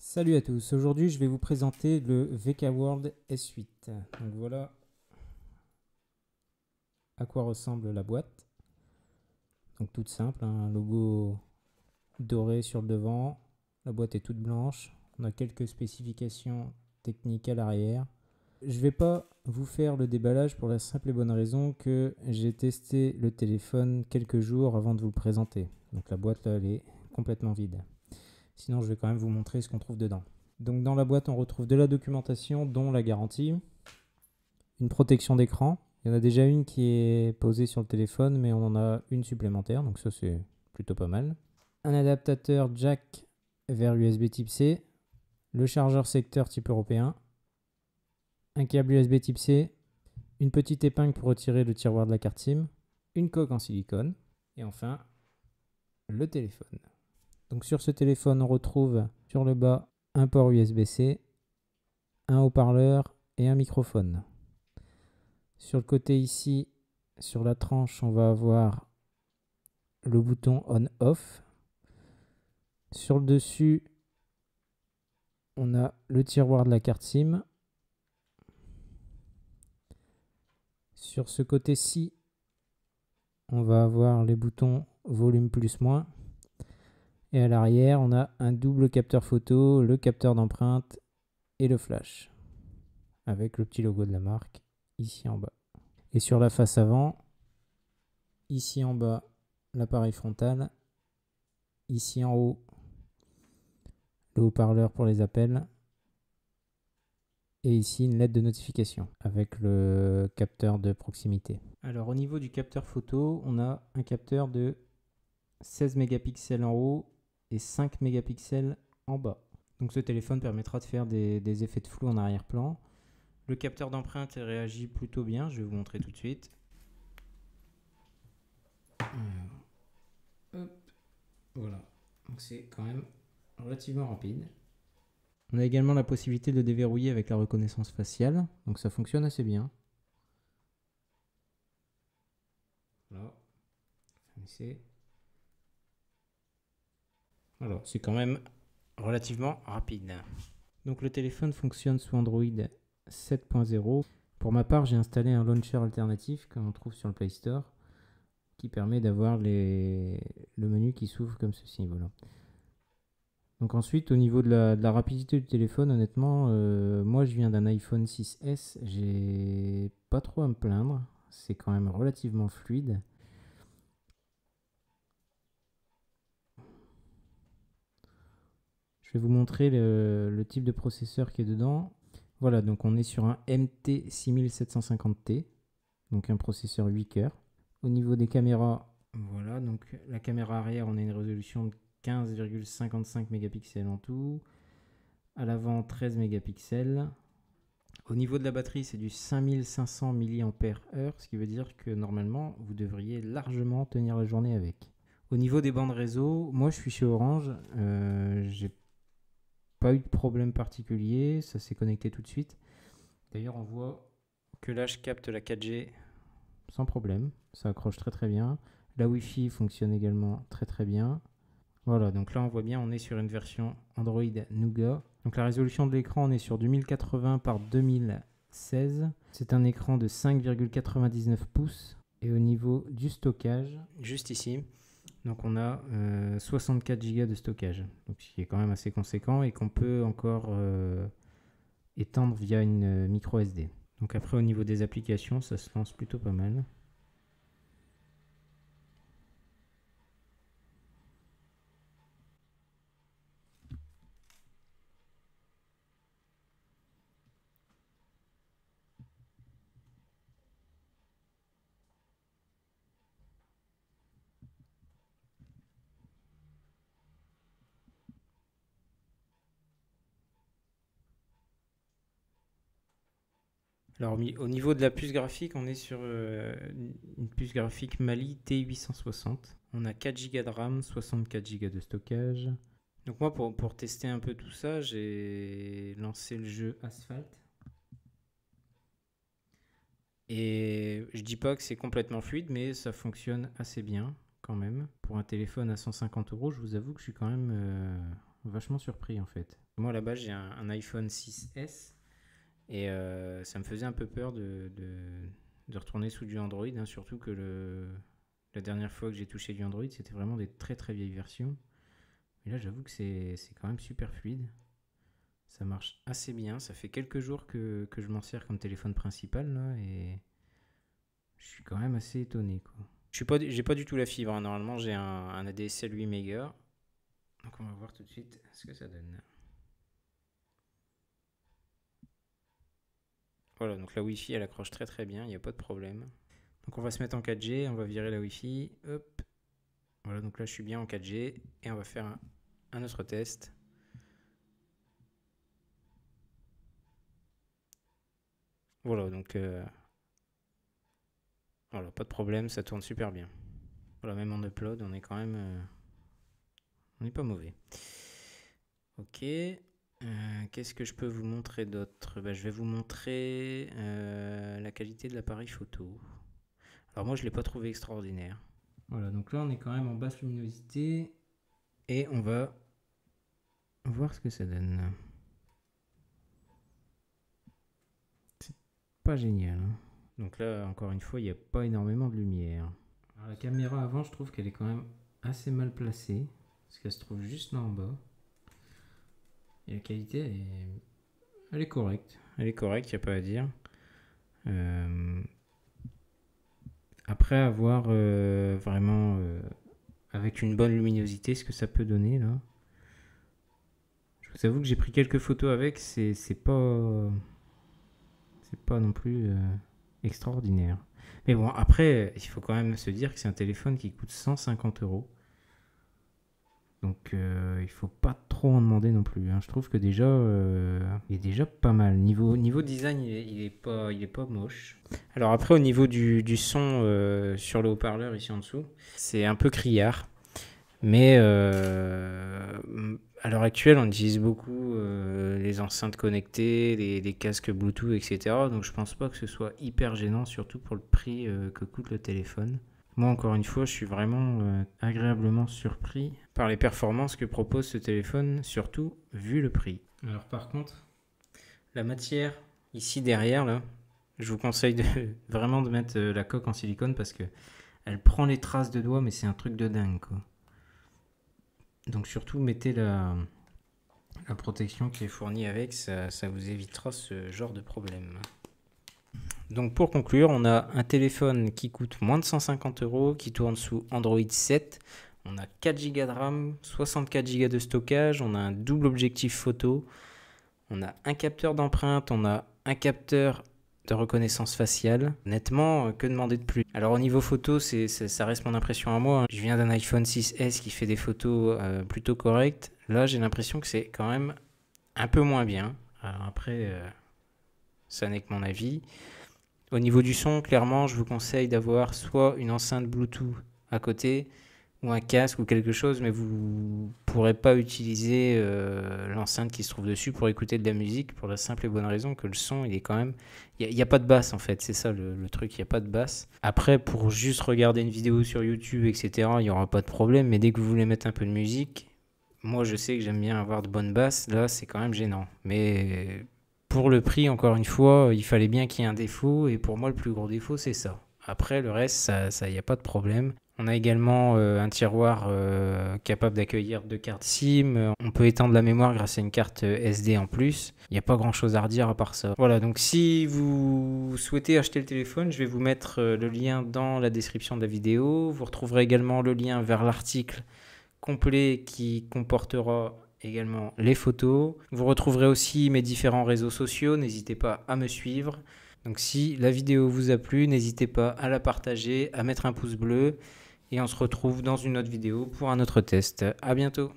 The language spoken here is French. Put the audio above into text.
Salut à tous, aujourd'hui je vais vous présenter le VK World S8. Donc voilà à quoi ressemble la boîte. Donc toute simple, un logo doré sur le devant, la boîte est toute blanche, on a quelques spécifications techniques à l'arrière. Je ne vais pas vous faire le déballage pour la simple et bonne raison que j'ai testé le téléphone quelques jours avant de vous le présenter. Donc la boîte là elle est complètement vide. Sinon je vais quand même vous montrer ce qu'on trouve dedans. Donc dans la boîte on retrouve de la documentation dont la garantie, une protection d'écran. Il y en a déjà une qui est posée sur le téléphone mais on en a une supplémentaire donc ça c'est plutôt pas mal. Un adaptateur jack vers USB type C, le chargeur secteur type européen, un câble USB type C, une petite épingle pour retirer le tiroir de la carte SIM, une coque en silicone et enfin le téléphone. Donc sur ce téléphone on retrouve sur le bas un port USB-C, un haut-parleur et un microphone. Sur le côté ici, sur la tranche, on va avoir le bouton on-off. Sur le dessus, on a le tiroir de la carte SIM. Sur ce côté-ci, on va avoir les boutons volume plus moins. Et à l'arrière, on a un double capteur photo, le capteur d'empreinte et le flash. Avec le petit logo de la marque ici en bas. Et sur la face avant, ici en bas, l'appareil frontal. Ici en haut, le haut-parleur pour les appels. Et ici une lettre de notification avec le capteur de proximité. Alors au niveau du capteur photo, on a un capteur de 16 mégapixels en haut et 5 mégapixels en bas. Donc ce téléphone permettra de faire des effets de flou en arrière-plan. Le capteur d'empreinte réagit plutôt bien, je vais vous montrer tout de suite. Hop, voilà, donc c'est quand même relativement rapide. On a également la possibilité de déverrouiller avec la reconnaissance faciale, donc ça fonctionne assez bien. Voilà. Alors, c'est quand même relativement rapide. Donc le téléphone fonctionne sous Android 7.0. Pour ma part, j'ai installé un launcher alternatif que l'on trouve sur le Play Store qui permet d'avoir le menu qui s'ouvre comme ceci. Voilà. Donc ensuite, au niveau de la rapidité du téléphone, honnêtement, moi je viens d'un iPhone 6S, j'ai pas trop à me plaindre. C'est quand même relativement fluide. Je vais vous montrer le type de processeur qui est dedans. Voilà, donc on est sur un MT6750T, donc un processeur 8 cœurs. Au niveau des caméras, voilà, donc la caméra arrière, on a une résolution de 15,55 mégapixels en tout. À l'avant, 13 mégapixels. Au niveau de la batterie, c'est du 5500 mAh, ce qui veut dire que normalement, vous devriez largement tenir la journée avec. Au niveau des bandes réseau, moi je suis chez Orange, j'ai pas eu de problème particulier, ça s'est connecté tout de suite. D'ailleurs, on voit que là, je capte la 4G sans problème, ça accroche très très bien. La Wi-Fi fonctionne également très très bien. Voilà, donc là, on voit bien, on est sur une version Android Nougat. Donc la résolution de l'écran, on est sur du 1080 par 2016. C'est un écran de 5,99 pouces. Et au niveau du stockage, juste ici, donc on a 64 Go de stockage, donc ce qui est quand même assez conséquent et qu'on peut encore étendre via une micro SD. Donc après au niveau des applications, ça se lance plutôt pas mal. Alors au niveau de la puce graphique, on est sur une puce graphique Mali T860. On a 4 Go de RAM, 64 Go de stockage. Donc moi pour tester un peu tout ça, j'ai lancé le jeu Asphalt. Et je dis pas que c'est complètement fluide, mais ça fonctionne assez bien quand même. Pour un téléphone à 150 €, je vous avoue que je suis quand même vachement surpris en fait. Moi là-bas j'ai un iPhone 6S et ça me faisait un peu peur de retourner sous du Android, hein, surtout que la dernière fois que j'ai touché du Android c'était vraiment des très très vieilles versions. Et là j'avoue que c'est quand même super fluide. Ça marche assez bien, ça fait quelques jours que je m'en sers comme téléphone principal là, et je suis quand même assez étonné quoi. J'ai pas du tout la fibre, hein. Normalement j'ai un ADSL 8 mégas. Donc on va voir tout de suite ce que ça donne. Voilà, donc la Wi-Fi elle accroche très très bien, il n'y a pas de problème. Donc on va se mettre en 4G, on va virer la Wi-Fi. Hop. Voilà, donc là je suis bien en 4G et on va faire un autre test. Voilà, donc voilà, pas de problème, ça tourne super bien. Voilà, même en upload, on est quand même, on n'est pas mauvais. Ok. Qu'est-ce que je peux vous montrer d'autre? Je vais vous montrer la qualité de l'appareil photo. Alors moi je ne l'ai pas trouvé extraordinaire. Voilà, donc là on est quand même en basse luminosité et on va voir ce que ça donne. C'est pas génial, hein. Donc là encore une fois il n'y a pas énormément de lumière. Alors, la caméra avant je trouve qu'elle est quand même assez mal placée parce qu'elle se trouve juste là en bas. Et la qualité elle est correcte. Elle est correcte, il n'y a pas à dire. Après avoir vraiment avec une bonne luminosité ce que ça peut donner là. Je vous avoue que j'ai pris quelques photos avec, c'est pas non plus extraordinaire. Mais bon, après il faut quand même se dire que c'est un téléphone qui coûte 150 €. Donc il faut pas trop en demander non plus, hein. Je trouve que déjà il est déjà pas mal. Niveau design, il est pas moche. Alors après au niveau du son sur le haut-parleur ici en dessous, c'est un peu criard. Mais à l'heure actuelle, on utilise beaucoup les enceintes connectées, les casques Bluetooth, etc. Donc je pense pas que ce soit hyper gênant, surtout pour le prix que coûte le téléphone. Moi, encore une fois, je suis vraiment agréablement surpris par les performances que propose ce téléphone, surtout vu le prix. Alors par contre, la matière ici derrière, là, je vous conseille vraiment de mettre la coque en silicone parce que elle prend les traces de doigts, mais c'est un truc de dingue, quoi. Donc surtout, mettez la protection qui est fournie avec, ça vous évitera ce genre de problème. Donc pour conclure, on a un téléphone qui coûte moins de 150 €, qui tourne sous Android 7. On a 4 Go de RAM, 64 Go de stockage, on a un double objectif photo, on a un capteur d'empreinte, on a un capteur de reconnaissance faciale. Honnêtement, que demander de plus? Alors au niveau photo, ça reste mon impression à moi, hein. Je viens d'un iPhone 6S qui fait des photos plutôt correctes. Là, j'ai l'impression que c'est quand même un peu moins bien. Alors après, ça n'est que mon avis. Au niveau du son, clairement, je vous conseille d'avoir soit une enceinte Bluetooth à côté, ou un casque ou quelque chose, mais vous ne pourrez pas utiliser l'enceinte qui se trouve dessus pour écouter de la musique, pour la simple et bonne raison que le son, il est quand même... Il n'y a pas de basse en fait, c'est ça le truc, il n'y a pas de basse. Après, pour juste regarder une vidéo sur YouTube, etc., il n'y aura pas de problème, mais dès que vous voulez mettre un peu de musique, moi je sais que j'aime bien avoir de bonnes basses, là c'est quand même gênant. Mais pour le prix, encore une fois, il fallait bien qu'il y ait un défaut, et pour moi le plus gros défaut c'est ça. Après le reste, ça il n'y a pas de problème. On a également un tiroir capable d'accueillir 2 cartes SIM. On peut étendre la mémoire grâce à une carte SD en plus. Il n'y a pas grand chose à redire à part ça. Voilà, donc si vous souhaitez acheter le téléphone, je vais vous mettre le lien dans la description de la vidéo. Vous retrouverez également le lien vers l'article complet qui comportera également les photos. Vous retrouverez aussi mes différents réseaux sociaux. N'hésitez pas à me suivre. Donc si la vidéo vous a plu, n'hésitez pas à la partager, à mettre un pouce bleu. Et on se retrouve dans une autre vidéo pour un autre test. À bientôt.